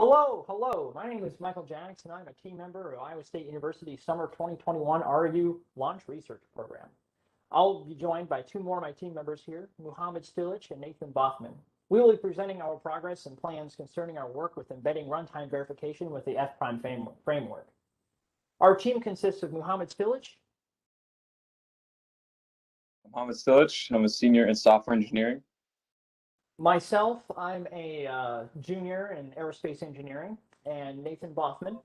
Hello. My name is Michael Jackson. I'm a team member of Iowa State University's Summer 2021 RU Launch Research Program. I'll be joined by two more of my team members here, Muhamed Stilic and Nathan Baughman. We will be presenting our progress and plans concerning our work with embedding runtime verification with the F-prime framework. Our team consists of Muhamed Stilic. Muhamed Stilic. I'm a senior in software engineering. Myself, I'm a junior in aerospace engineering, and Nathan Baughman.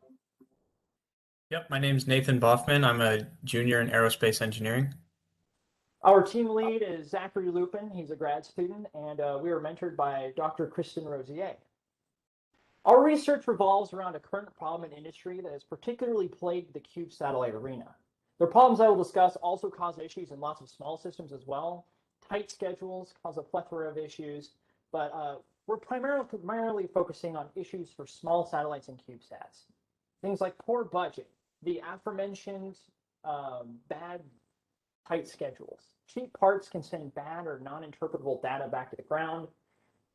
Yep, my name's Nathan Baughman. I'm a junior in aerospace engineering. Our team lead is Zachary Lupin. He's a grad student, and we are mentored by Dr. Kristen Rosier. Our research revolves around a current problem in industry that has particularly plagued the cube satellite arena. The problems I will discuss also cause issues in lots of small systems as well. Tight schedules cause a plethora of issues, but we're primarily focusing on issues for small satellites and CubeSats. Things like poor budget, the aforementioned bad tight schedules. Cheap parts can send bad or non-interpretable data back to the ground.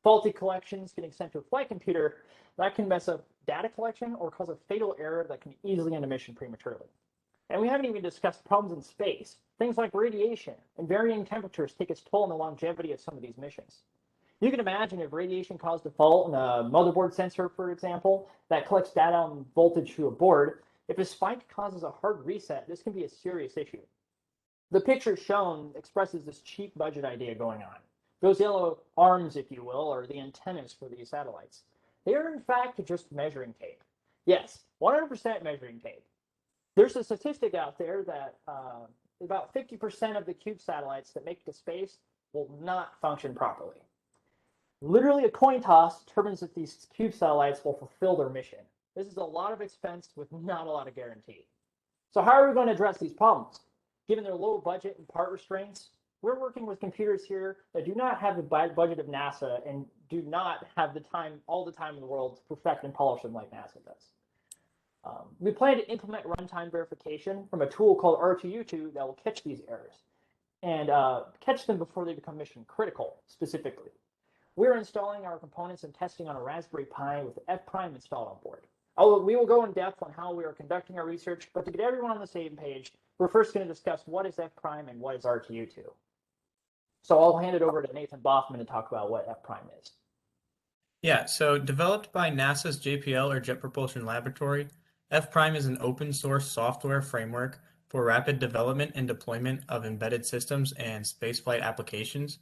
Faulty collections getting sent to a flight computer that can mess up data collection or cause a fatal error that can easily end a mission prematurely. And we haven't even discussed problems in space. Things like radiation and varying temperatures take its toll on the longevity of some of these missions. You can imagine if radiation caused a fault in a motherboard sensor, for example, that collects data on voltage through a board. If a spike causes a hard reset, this can be a serious issue. The picture shown expresses this cheap budget idea going on. Those yellow arms, if you will, are the antennas for these satellites. They are in fact just measuring tape. Yes, 100% measuring tape. There's a statistic out there that about 50% of the cube satellites that make it to space will not function properly. Literally a coin toss determines if these cube satellites will fulfill their mission. This is a lot of expense with not a lot of guarantee. So how are we going to address these problems? Given their low budget and part restraints, we're working with computers here that do not have the budget of NASA and do not have the time, all the time in the world to perfect and polish them like NASA does. We plan to implement runtime verification from a tool called R2U2 that will catch these errors and catch them before they become mission critical specifically. We're installing our components and testing on a Raspberry Pi with F-prime installed on board. We will go in depth on how we are conducting our research, but to get everyone on the same page, we're first going to discuss what is F-prime and what is R2U2. So I'll hand it over to Nathan Baughman to talk about what F-prime is. Yeah, so developed by NASA's JPL or Jet Propulsion Laboratory, F-prime is an open source software framework for rapid development and deployment of embedded systems and spaceflight applications.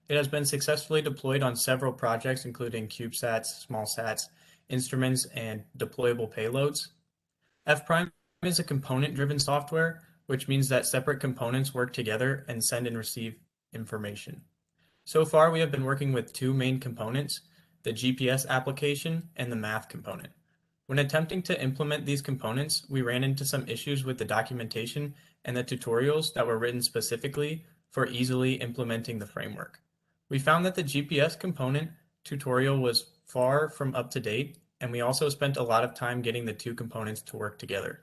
It has been successfully deployed on several projects, including CubeSats, smallsats, instruments, and deployable payloads. F-prime is a component-driven software, which means that separate components work together and send and receive information. So far, we have been working with two main components, the GPS application and the math component. When attempting to implement these components, we ran into some issues with the documentation and the tutorials that were written specifically for easily implementing the framework. We found that the GPS component tutorial was far from up to date, and we also spent a lot of time getting the two components to work together.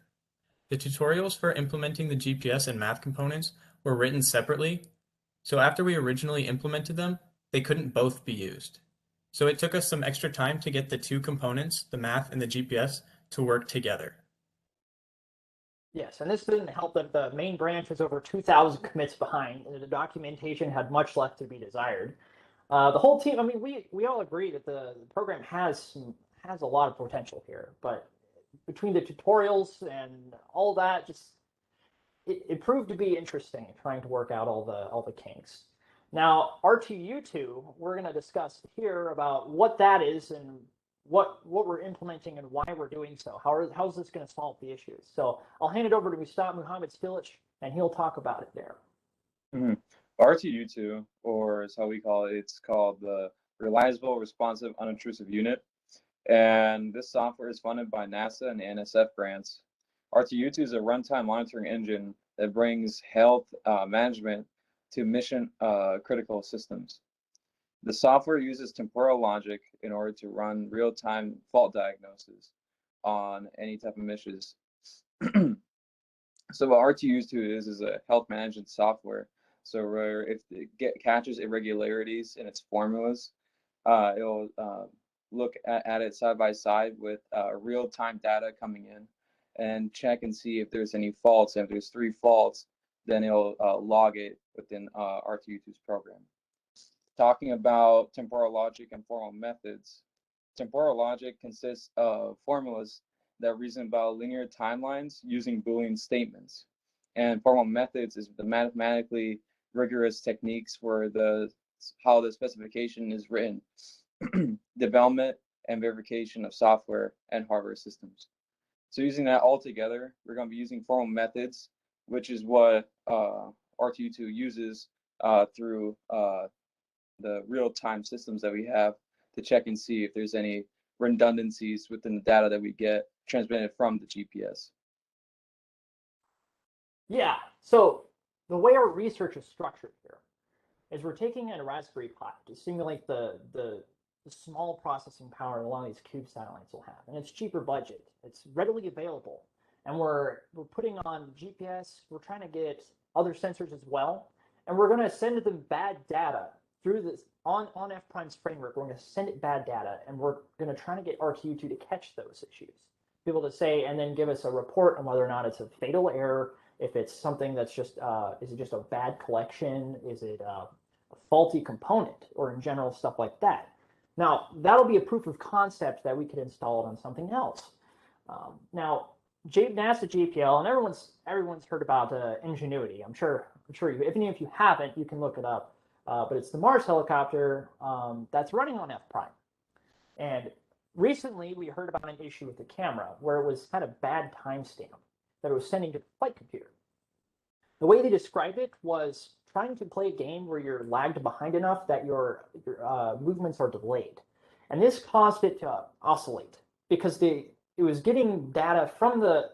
The tutorials for implementing the GPS and math components were written separately, so after we originally implemented them, they couldn't both be used. So it took us some extra time to get the two components, the math and the GPS, to work together. Yes, and this didn't help that the main branch was over 2,000 commits behind, and the documentation had much left to be desired. The whole team, I mean, we all agree that the program has a lot of potential here, but between the tutorials and all that, just it proved to be interesting trying to work out all the kinks. Now, R2U2, we're going to discuss here about what that is and what we're implementing and why we're doing so. How's this going to solve the issues? So I'll hand it over to Muhamed Stilic, and he'll talk about it there. R2U2, or as how we call it, it's called the Reliable, Responsive, Unintrusive Unit. And this software is funded by NASA and NSF grants. R2U2 is a runtime monitoring engine that brings health management to mission critical systems. The software uses temporal logic in order to run real-time fault diagnosis on any type of missions. So what R2U2 is a health management software. So if it catches irregularities in its formulas, it'll look at it side by side with real-time data coming in and check and see if there's any faults. And if there's 3 faults, then it'll log it within RTU2's program. Talking about temporal logic and formal methods, temporal logic consists of formulas that reason about linear timelines using Boolean statements. And formal methods is the mathematically rigorous techniques for how the specification is written, development and verification of software and hardware systems. So using that all together, we're going to be using formal methods, which is what RTU2 uses through the real-time systems that we have to check and see if there's any redundancies within the data that we get transmitted from the GPS. Yeah, so the way our research is structured here is we're taking a Raspberry Pi to simulate the small processing power a lot of these cube satellites will have, and it's cheaper budget. It's readily available, and we're putting on GPS. We're trying to get other sensors as well, and we're going to send them bad data through this on F Prime's framework. We're going to send it bad data, and we're going to try to get RTU2 to catch those issues, be able to say, and then give us a report on whether or not it's a fatal error. If it's something that's just, is it just a bad collection? Is it a faulty component, or in general stuff like that? Now, that'll be a proof of concept that we could install it on something else. Now, NASA JPL, and everyone's heard about Ingenuity. I'm sure even if you haven't, you can look it up. But it's the Mars helicopter that's running on F Prime. And recently, we heard about an issue with the camera where it was had a bad timestamp that it was sending to the flight computer. The way they described it was trying to play a game where you're lagged behind enough that your movements are delayed. And this caused it to oscillate because it was getting data from the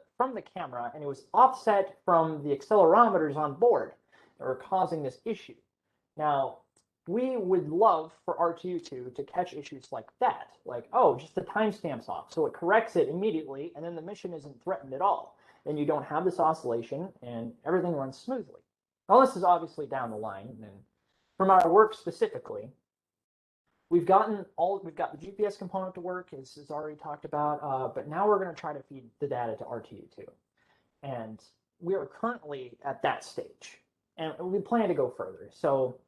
camera, and it was offset from the accelerometers on board that were causing this issue. Now, we would love for RTU2 to catch issues like that, like, oh, just the timestamp's off. So it corrects it immediately, and then the mission isn't threatened at all. Then you don't have this oscillation, and everything runs smoothly. Now, this is obviously down the line, and from our work specifically, we've got the GPS component to work, as is already talked about, but now we're going to try to feed the data to RTU2. And we are currently at that stage, and we plan to go further. So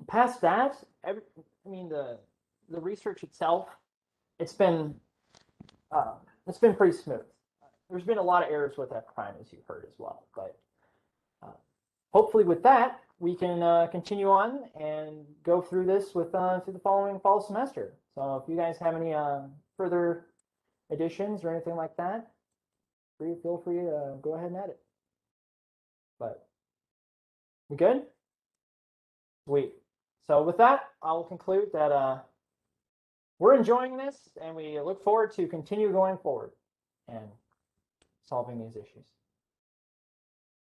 past that, the research itself, it's been pretty smooth. There's been a lot of errors with F Prime, as you've heard as well, but hopefully with that, we can continue on and go through this with through the following fall semester. So if you guys have any further additions or anything like that, feel free to go ahead and edit. But we good? Sweet. So with that, I'll conclude that we're enjoying this, and we look forward to continue going forward and solving these issues.